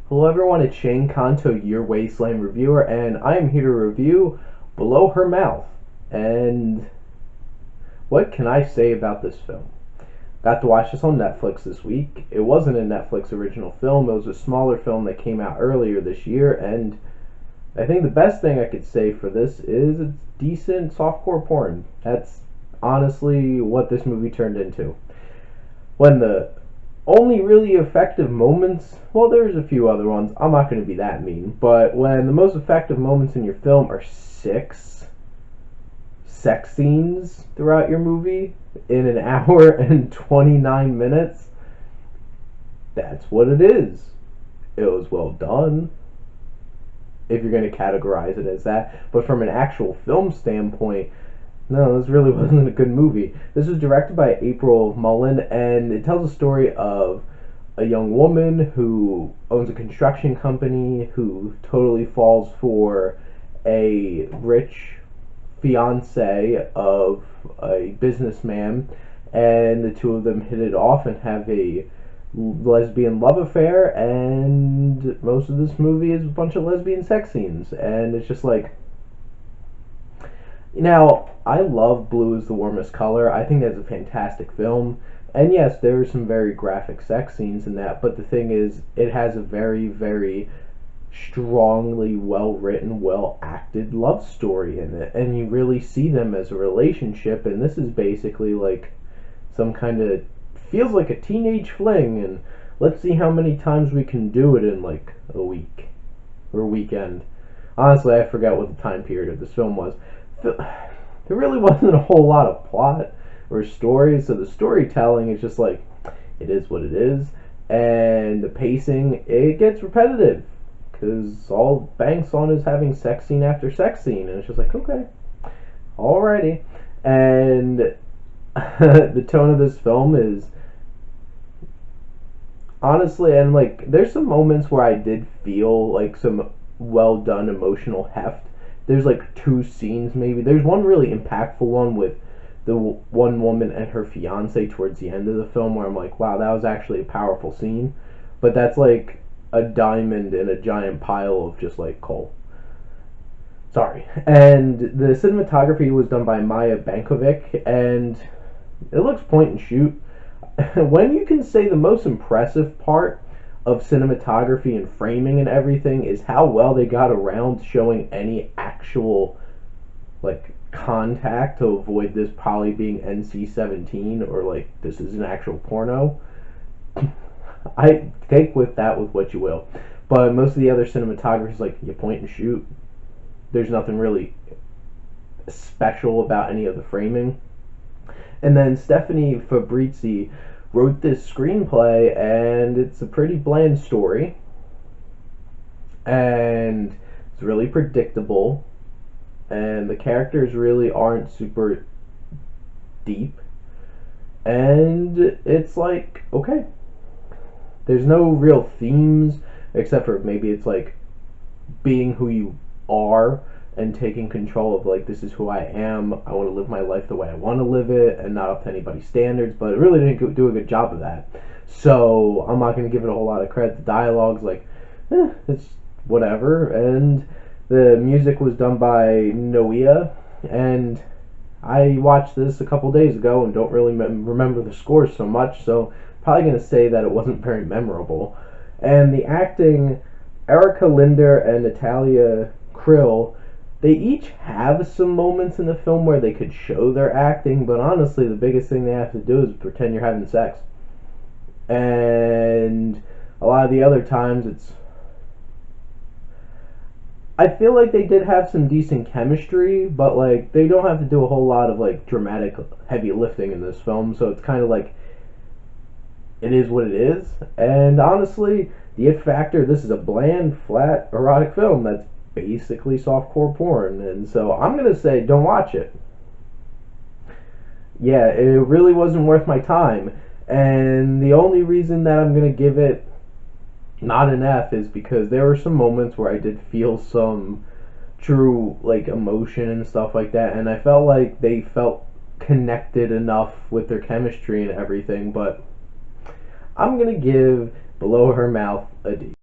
Hello everyone, it's Shane Kanto, your Wasteland reviewer, and I am here to review Below Her Mouth. And what can I say about this film? Got to watch this on Netflix this week. It wasn't a Netflix original film, it was a smaller film that came out earlier this year, and I think the best thing I could say for this is it's decent softcore porn. That's honestly what this movie turned into. When the only really effective moments, well, there's a few other ones, I'm not going to be that mean, but when the most effective moments in your film are 6 sex scenes throughout your movie in an hour and 29 minutes, that's what it is. It was well done, if you're going to categorize it as that, but from an actual film standpoint, no, this really wasn't a good movie. This was directed by April Mullen, and it tells a story of a young woman who owns a construction company who totally falls for a rich fiance of a businessman, and the two of them hit it off and have a lesbian love affair, and most of this movie is a bunch of lesbian sex scenes, and it's just like, now, I love Blue is the Warmest Color. I think that's a fantastic film. And yes, there are some very graphic sex scenes in that, but the thing is, it has a very, very strongly well written, well acted love story in it. And you really see them as a relationship, and this is basically like some kind of, feels like a teenage fling, and let's see how many times we can do it in like a week or a weekend. Honestly, I forgot what the time period of this film was. There really wasn't a whole lot of plot or story, so the storytelling is just like, it is what it is, and the pacing, it gets repetitive, because all it banks on is having sex scene after sex scene, and it's just like, okay, alrighty. And the tone of this film is, honestly, and like, there's some moments where I did feel like some well done emotional heft. There's like 2 scenes maybe. There's one really impactful one with the one woman and her fiance towards the end of the film where I'm like, wow, that was actually a powerful scene. But that's like a diamond in a giant pile of just like coal. Sorry. And the cinematography was done by Maya Bankovic, and it looks point and shoot. When you can say the most impressive part of cinematography and framing and everything is how well they got around showing any actual like contact to avoid this probably being NC-17 or like this is an actual porno. I take with that with what you will, but most of the other cinematography is like you point and shoot. There's nothing really special about any of the framing. And then Stephanie Fabrizi wrote this screenplay, and it's a pretty bland story, and it's really predictable, and the characters really aren't super deep, and it's like, okay, there's no real themes except for maybe it's like being who you are and taking control of like, this is who I am, I want to live my life the way I want to live it and not up to anybody's standards, but it really didn't do a good job of that, so I'm not going to give it a whole lot of credit. The dialogue's like, it's whatever, and the music was done by Noia, and I watched this a couple days ago and don't really remember the scores so much, so probably going to say that it wasn't very memorable. And the acting, Erica Linder and Natalia Krill, they each have some moments in the film where they could show their acting, but honestly, the biggest thing they have to do is pretend you're having sex. And a lot of the other times, it's, I feel like they did have some decent chemistry, but like, they don't have to do a whole lot of like dramatic heavy lifting in this film, so it's kind of like, it is what it is. And honestly, the it factor, this is a bland, flat, erotic film that's basically softcore porn, and so I'm gonna say don't watch it. Yeah, it really wasn't worth my time, and the only reason that I'm gonna give it not an F is because there were some moments where I did feel some true like emotion and stuff like that, and I felt like they felt connected enough with their chemistry and everything, but I'm gonna give Below Her Mouth a D.